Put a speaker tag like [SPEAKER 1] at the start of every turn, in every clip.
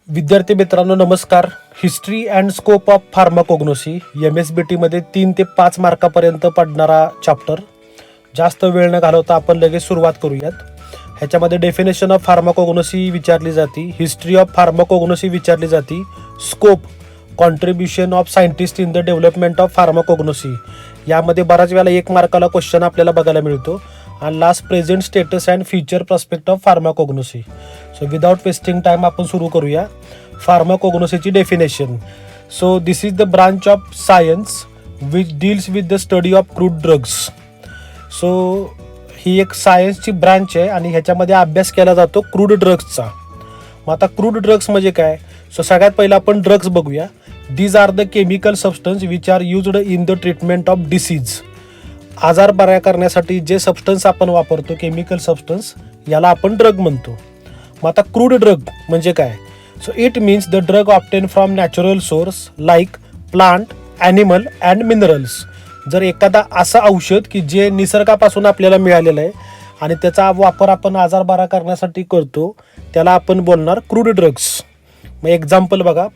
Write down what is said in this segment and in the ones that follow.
[SPEAKER 1] विद्यार्थी मित्रांनो नमस्कार. History and scope of pharmacognosy MSBT मध्ये 3 ते 5 मार्कापर्यंत पडणारा चॅप्टर. जास्त वेळ न घालवता आपण लगेच सुरुवात करूयात. ह्याच्यामध्ये डेफिनेशन ऑफ फार्माकोग्नोसी विचारली जाते, हिस्ट्री ऑफ फार्माकोग्नोसी विचारली जाते, scope contribution of scientist in the development of pharmacognosy यामध्ये बऱ्याच वेळेला 1 मार्काला क्वेश्चन आपल्याला बघायला मिळतो. आणि last present status and future prospect of pharmacognosy. So without wasting time आपण सुरू करूया. फार्माकोग्नोसीची definition. So this is the branch of science which deals with the study of crude drugs. So ही एक सायन्सची ब्रांच आहे आणि ह्याच्यामध्ये अभ्यास केला जातो क्रूड ड्रग्सचा. मग आता क्रूड ड्रग्स म्हणजे काय? सो सगळ्यात पहिला आपण ड्रग्स बघूया. These are the chemical substance which are used in the treatment of disease. आजार बरा करण्यासाठी जे सबस्टन्स आपण वापरतो, केमिकल सबस्टन्स, याला आपण ड्रग म्हणतो. मग आता क्रूड ड्रग म्हणजे काय? So it means the drug obtain from natural source like plant, animal and minerals. जर एखादा असं औषध की जे निसर्गापासून आपल्याला मिळालेलं आहे आणि त्याचा वापर आपण आजार बरा करण्यासाठी करतो, त्याला आपण बोलणार क्रूड ड्रग्स. मग एक्झाम्पल बघा.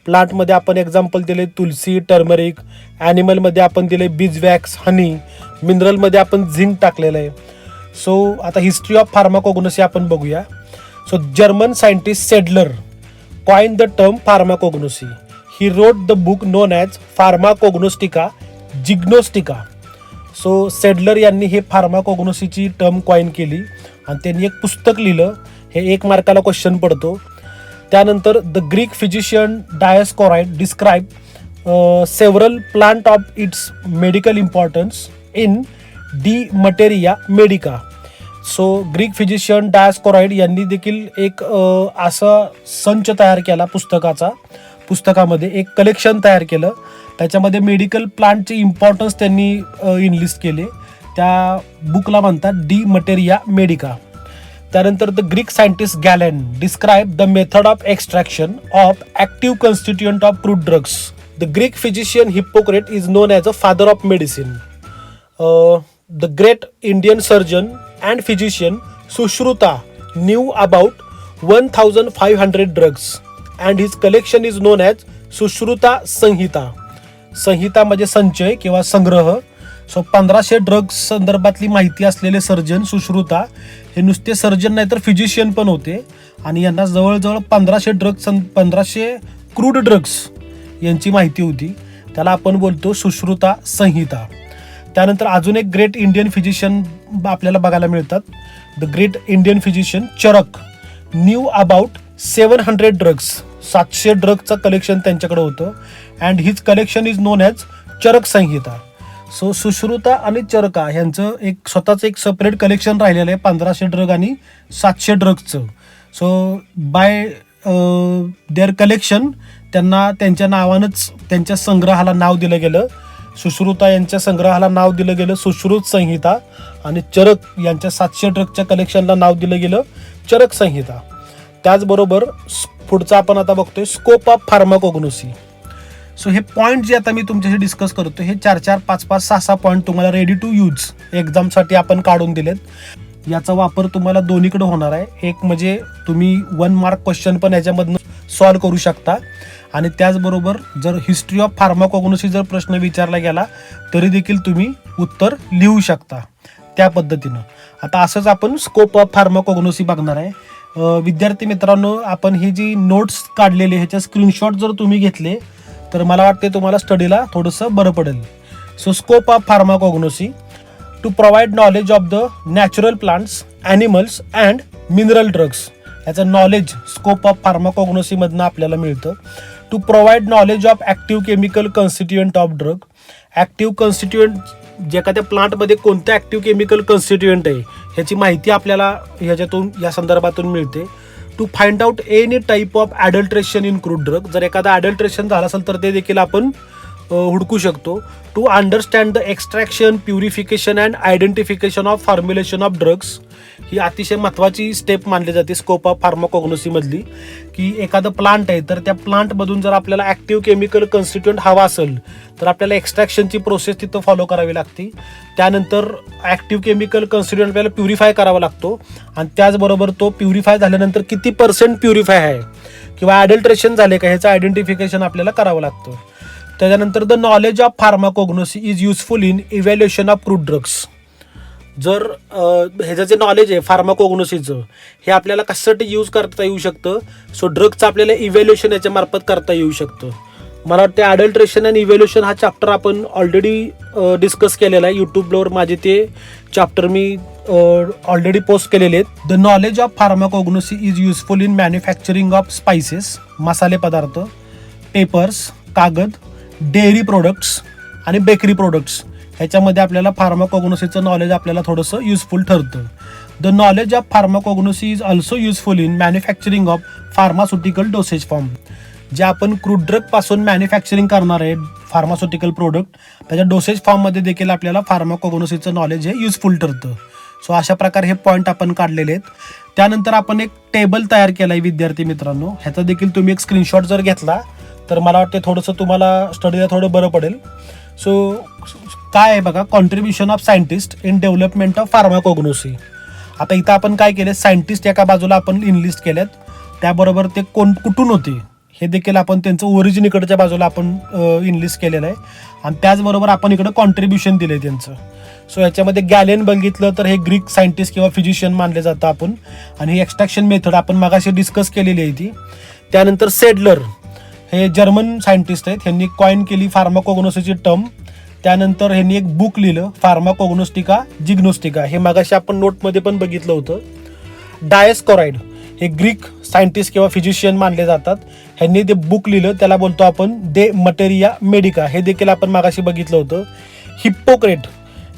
[SPEAKER 1] प्लांटमध्ये आपण एक्झाम्पल दिले तुलसी, टर्मरिक. ॲनिमलमध्ये आपण दिले बीजवॅक्स, हनी. मिनरलमध्ये आपण झिंक टाकलेलं आहे. सो आता हिस्ट्री ऑफ फार्माकोग्नोसी आपण बघूया. So German scientist Seydler coin the term pharmacognosy. He wrote the book known as pharmacognostica जिग्नोस्टिका. सो सेडलर यांनी हे फार्माकोग्नोसीची टर्म कॉइन केली आणि त्यांनी एक पुस्तक लिहिलं. हे 1 मार्काला क्वेश्चन पडतो. त्यानंतर the Greek physician Dioscorides describe several plant of its medical importance in de materia medica. So Greek physician Dioscorides यांनी देखील एक असा संच तयार केला पुस्तकामध्ये एक कलेक्शन तयार केलं. त्याच्यामध्ये मेडिकल प्लांटचे इम्पॉर्टन्स त्यांनी इनलिस्ट केले. त्या बुकला म्हणतात डी मटेरिया मेडिका. त्यानंतर the Greek scientist gallon describe the method of extraction of active constituent of crude drugs. The Greek physician Hippocrates is known as a father of medicine. The great Indian surgeon and physician Sushruta knew about 1500 drugs and his collection is known as Sushruta संहिता. संहिता म्हणजे संचय किंवा संग्रह. So 1500 drugs संदर्भातली माहिती असलेले surgeon Sushruta हे नुसते सर्जन नाही तर फिजिशियन पण होते आणि यांना जवळजवळ 1500 क्रूड ड्रग्स यांची माहिती होती. त्याला आपण बोलतो सुश्रुता संहिता. त्यानंतर अजून एक ग्रेट इंडियन फिजिशियन आपल्याला बघायला मिळतात. The great Indian physician Charak knew about 700 drugs. 700 ड्रग्सचं कलेक्शन त्यांच्याकडे होतं and his collection is known as Charak Samhita. So Sushruta आणि चरका ह्यांचं एक स्वतःचं एक सेपरेट कलेक्शन राहिलेलं आहे 1500 ड्रग आणि 700 ड्रग्सचं. सो बाय देअर कलेक्शन त्यांना त्यांच्या नावानंच त्यांच्या संग्रहाला नाव दिलं गेलं. सुश्रुता यांच्या संग्रहाला नाव दिलं गेलं सुश्रुत संहिता आणि चरक यांच्या 700 ड्रगच्या कलेक्शनला नाव दिलं गेलं चरक संहिता. त्याचबरोबर पुढचं आपण आता बघतोय स्कोप ऑफ फार्माकोग्नोसी. सो हे पॉईंट जे आता मी तुमच्याशी डिस्कस करतो हे 4-4, 5-5, 6-6 पॉईंट तुम्हाला रेडी टू यूज एक्झामसाठी आपण काढून दिलेत. याचा वापर तुम्हाला दोन्हीकडे होणार आहे. एक म्हणजे तुम्ही 1 मार्क क्वेश्चन पण याच्यामधनं सॉल्व करू शकता आणि त्याचबरोबर जर हिस्ट्री ऑफ फार्माकोग्नोसी जर प्रश्न विचारला गेला तरी देखील तुम्ही उत्तर लिहू शकता त्या पद्धतीनं. आता असंच आपण स्कोप ऑफ फार्माकोग्नोसी बघणार आहे. विद्यार्थी मित्रांनो, आपण ही जी नोट्स काढलेली ह्याच्या स्क्रीनशॉट जर तुम्ही घेतले तर मला वाटते तुम्हाला स्टडीला थोडंसं बरं पडेल. So scope of pharmacognosy to provide knowledge of the natural plants, animals and mineral drugs. याचं नॉलेज स्कोप ऑफ फार्माकोग्नोसीमधनं आपल्याला मिळतं. To provide knowledge of active chemical constituent of drug. Active constituent जे एखाद्या प्लांटमध्ये कोणतं ॲक्टिव्ह केमिकल कॉन्स्टिट्युएंट आहे ह्याची माहिती आपल्याला या संदर्भातून मिळते. To find out any type of adulteration in crude drug. जर एखादा ॲडल्ट्रेशन झालं असेल तर ते देखील आपण हुडकू शकतो. To understand the extraction, purification and identification of formulation of drugs. ही अतिशय महत्त्वाची स्टेप मानली जाते स्कोप ऑफ फार्माकोग्नोसीमधली, की एखादं प्लांट आहे तर त्या प्लांटमधून जर आपल्याला ॲक्टिव्ह केमिकल कॉन्स्टिट्युएंट हवा असेल तर आपल्याला एक्स्ट्रॅक्शनची प्रोसेस तिथं फॉलो करावी लागते. त्यानंतर ॲक्टिव्ह केमिकल कॉन्स्टिट्युएंट आपल्याला प्युरिफाय करावा लागतो आणि त्याचबरोबर तो प्युरिफाय झाल्यानंतर किती % प्युरिफाय आहे किंवा ॲडल्ट्रेशन झाले का ह्याचं आयडेंटिफिकेशन आपल्याला करावं लागतं. त्याच्यानंतर the knowledge of pharmacognosy is useful in evaluation of crude drugs. जर ह्याचं जे नॉलेज आहे फार्माकोग्नोसीचं हे आपल्याला कशासाठी यूज करता येऊ शकतं. सो ड्रगचं आपल्याला इव्हॅल्युएशन याच्या मार्फत करता येऊ शकतं. मला वाटतं ॲडल्ट्रेशन अँड इव्हॅल्युएशन हा चॅप्टर आपण ऑलरेडी डिस्कस केलेला आहे. यूट्यूबवर माझे ते चॅप्टर मी ऑलरेडी पोस्ट केलेले आहेत. The knowledge of pharmacognosy is useful in manufacturing of spices, मसाले पदार्थ, पेपर्स, कागद, डेअरी प्रोडक्ट्स आणि बेकरी प्रोडक्ट्स. ह्याच्यामध्ये आपल्याला फार्माकोग्नोसीचं नॉलेज आपल्याला थोडंसं युजफुल ठरतं. The knowledge of pharmacognosy is also useful in manufacturing of pharmaceutical dosage form. जे आपण क्रूड ड्रगपासून मॅन्युफॅक्चरिंग करणार आहे फार्मास्युटिकल प्रोडक्ट, त्याच्या डोसेज फॉर्ममध्ये देखील आपल्याला फार्माकोग्नोसीचं नॉलेज हे युजफुल ठरतं. सो अशा प्रकारे हे पॉईंट आपण काढलेले आहेत. त्यानंतर आपण एक टेबल तयार केला आहे विद्यार्थी मित्रांनो. ह्याचा देखील तुम्ही एक स्क्रीनशॉट जर घेतला तर मला वाटते थोडंसं तुम्हाला स्टडीला थोडं बरं पडेल. सो काय आहे बघा, contribution of scientist in development of pharmacognosy. आता इथं आपण काय केलं, सायंटिस्ट एका बाजूला आपण इनलिस्ट केल्यात, त्याबरोबर ते कुठून होते हे देखील आपण त्यांचं ओरिजिन इकडच्या बाजूला आपण इनलिस्ट केलेलं आहे. आणि त्याचबरोबर आपण इकडं कॉन्ट्रीब्युशन दिलं आहे त्यांचं. सो याच्यामध्ये गॅलेन बघितलं तर हे ग्रीक सायंटिस्ट किंवा फिजिशियन मानले जातं आपण. आणि ही एक्स्ट्रॅक्शन मेथड आपण मागाशी डिस्कस केलेली आहे ती. त्यानंतर सेडलर हे जर्मन सायंटिस्ट आहेत, ह्यांनी कॉइन केली फार्माकोग्नोसीची टर्म. त्यानंतर ह्यांनी एक बुक लिहिलं फार्माकोग्नोस्टिका जिग्नोस्टिका, हे मागाशी आपण नोटमध्ये पण बघितलं होतं. डायस्कोराइड हे ग्रीक सायंटिस्ट किंवा फिजिशियन मानले जातात, ह्यांनी ते बुक लिहिलं, त्याला बोलतो आपण दे मटेरिया मेडिका, हे देखील आपण मागाशी बघितलं होतं. हिप्पोक्रेट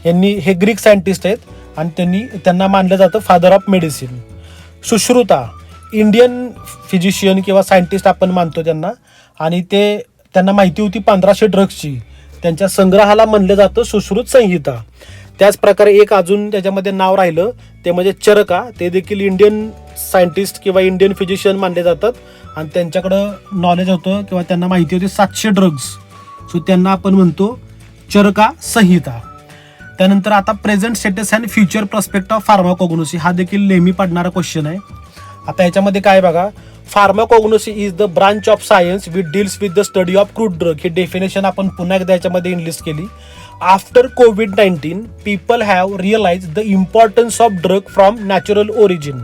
[SPEAKER 1] यांनी हे ग्रीक सायंटिस्ट आहेत आणि त्यांना मानलं जातं father of medicine. Sushruta Indian physician किंवा सायंटिस्ट आपण मानतो त्यांना, आणि त्यांना माहिती होती 1500 ड्रग्सची. त्यांच्या संग्रहाला म्हणलं जातं सुश्रुत संहिता. त्याचप्रकारे एक अजून त्याच्यामध्ये नाव राहिलं ते म्हणजे चरका, ते देखील इंडियन सायंटिस्ट किंवा इंडियन फिजिशियन मानले जातात आणि त्यांच्याकडं नॉलेज होतं किंवा त्यांना माहिती होती 700 ड्रग्स. सो त्यांना आपण म्हणतो चरका संहिता. त्यानंतर आता present status and future prospect of pharmacognosy, हा देखील नेहमी पडणारा क्वेश्चन आहे. आता याच्यामध्ये काय बघा, pharmacognosy is the branch of science which deals with the study of crude drug. ही डेफिनेशन आपण पुन्हा एकदा याच्यामध्ये इनलिस्ट केली. After COVID-19 people have realise the importance of drug from natural origin.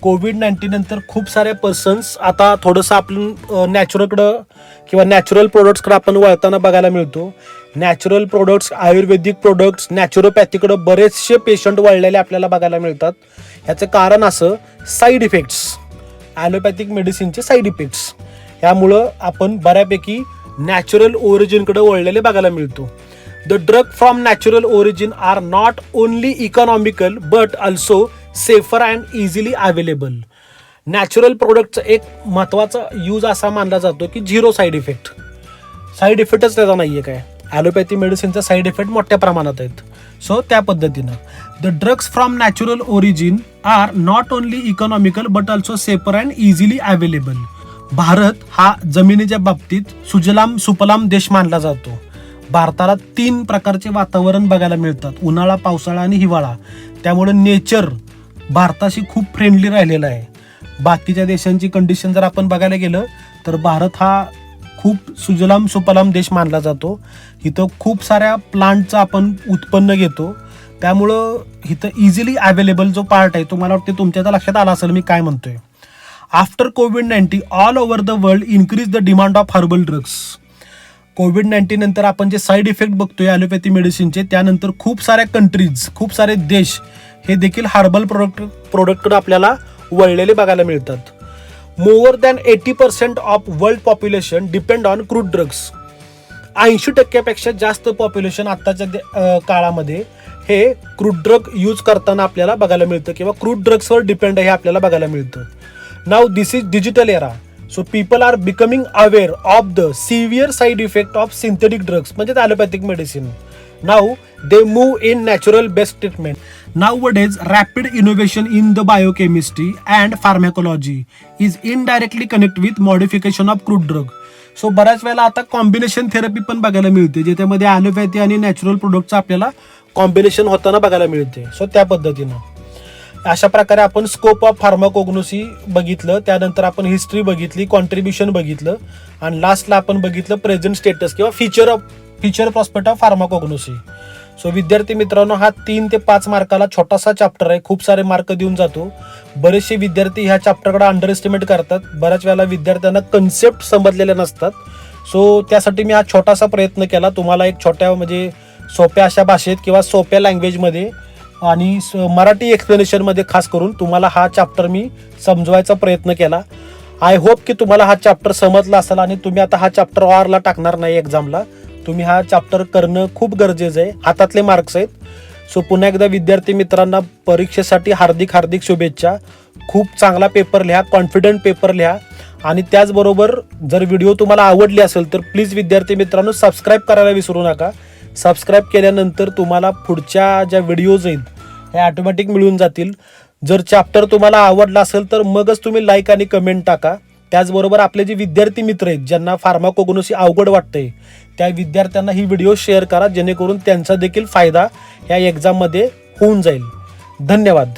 [SPEAKER 1] COVID-19 नंतर खूप सारे पर्सन्स आता थोडंसं आपण नॅचरलकडं किंवा नॅचरल प्रोडक्ट्सकडे आपण वळताना बघायला मिळतो. नॅचरल प्रोडक्ट्स, आयुर्वेदिक प्रोडक्ट्स, नॅचरोपॅथीकडे बरेचसे पेशंट वळलेले आपल्याला बघायला मिळतात. ह्याचं कारण असं साईड इफेक्ट्स, ॲलोपॅथिक मेडिसिनचे साईड इफेक्ट्स, ह्यामुळं आपण बऱ्यापैकी नॅचरल ओरिजिनकडे वळलेले बघायला मिळतो. The drug from natural origin are not only economical but also safer and easily available. Natural प्रोडक्टचा एक महत्त्वाचा यूज असा मानला जातो की झिरो साईड इफेक्ट. साईड इफेक्टच त्याचा नाही आहे काय, ॲलोपॅथी मेडिसिनचा साईड इफेक्ट मोठ्या प्रमाणात आहेत. सो त्या पद्धतीनं the drugs from natural origin are not only economical but also safer and easily available. Bharat हा जमिनीच्या बाबतीत सुजलाम सुफलाम देश मानला जातो. भारताला 3 प्रकारचे वातावरण बघायला मिळतात, उन्हाळा, पावसाळा आणि हिवाळा. त्यामुळे नेचर भारताशी खूप फ्रेंडली राहिलेला आहे. बाकीच्या देशांची कंडिशन जर आपण बघायला गेलं तर भारत हा खूप सुजलाम सुफलाम देश मानला जातो. इथं खूप साऱ्या प्लांटचं आपण उत्पन्न घेतो, त्यामुळं इथं इझिली अवेलेबल जो पार्ट आहे तो मला वाटते तुमच्या आता लक्षात आला असेल मी काय म्हणतोय. After COVID-19 all over the world increase the demand of herbal drugs. COVID-19 नंतर आपण जे साईड इफेक्ट बघतोय ॲलोपॅथी मेडिसिनचे, त्यानंतर खूप साऱ्या कंट्रीज, खूप सारे देश हे देखील हर्बल प्रोडक्टकडे आपल्याला वळलेले बघायला मिळतात. More than 80% of world population depend on crude drugs. 80% जास्त पॉप्युलेशन आत्ताच्या काळामध्ये हे क्रूड ड्रग यूज करताना आपल्याला बघायला मिळतं किंवा क्रूड ड्रग्सवर डिपेंड आहे हे आपल्याला बघायला मिळतं. Now this is digital era. So people are becoming aware of the severe side effect of synthetic drugs म्हणजे allopathic medicine. Now they move in natural best treatment. Nowadays, rapid innovation in the biochemistry and pharmacology is indirectly connected with modification of crude drug. So बऱ्याच वेळेला आता combination therapy पण बघायला मिळते, ज्याच्यामध्ये allopathy आणि natural प्रोडक्टचं आपल्याला कॉम्बिनेशन होताना बघायला मिळते. सो त्या पद्धतीनं अशा प्रकारे आपण स्कोप ऑफ फार्माकोग्नोसी बघितलं, त्यानंतर आपण हिस्ट्री बघितली, कॉन्ट्रीब्युशन बघितलं आणि लास्टला आपण बघितलं प्रेझेंट स्टेटस किंवा future prospect of pharmacognosy. So विद्यार्थी मित्रांनो, हा 3 ते 5 मार्काला छोटासा चॅप्टर आहे, खूप सारे मार्क देऊन जातो. बरेचसे विद्यार्थी ह्या चॅप्टरकडे अंडर एस्टिमेट करतात. बऱ्याच वेळेला विद्यार्थ्यांना कन्सेप्ट समजलेल्या नसतात. सो त्यासाठी मी हा छोटासा प्रयत्न केला, तुम्हाला एक छोट्या म्हणजे सोप्या अशा भाषेत किंवा सोप्या लँग्वेजमध्ये आणि मराठी एक्सप्लेनेशनमध्ये खास करून तुम्हाला हा चॅप्टर मी समजवायचा प्रयत्न केला. आय होप की तुम्हाला हा चॅप्टर समजला असेल आणि तुम्ही आता हा चॅप्टर ऑरला टाकणार नाही एक्झामला. तुम्ही हा चॅप्टर करणं खूप गरजेचं आहे, हातातले मार्क्स आहेत. सो पुन्हा एकदा विद्यार्थी मित्रांना परीक्षेसाठी हार्दिक शुभेच्छा. खूप चांगला पेपर लिहा, कॉन्फिडंट पेपर लिहा आणि त्याचबरोबर जर व्हिडिओ तुम्हाला आवडली असेल तर प्लीज विद्यार्थी मित्रांनो सबस्क्राईब करायला विसरू नका. सबस्क्राईब केल्यानंतर तुम्हाला पुढच्या ज्या व्हिडिओज आहेत हे ऑटोमॅटिक मिळून जातील. जर चॅप्टर तुम्हाला आवडला असेल तर मगच तुम्ही लाईक आणि कमेंट टाका. त्याचबरोबर आपले जे विद्यार्थी मित्र आहेत ज्यांना फार्माकोग्नोसी अवघड वाटतंय त्या विद्यार्थ्यांना ही व्हिडिओ शेअर करा, जेणेकरून त्यांचा देखील फायदा या एक्झाममध्ये होऊन जाईल. धन्यवाद.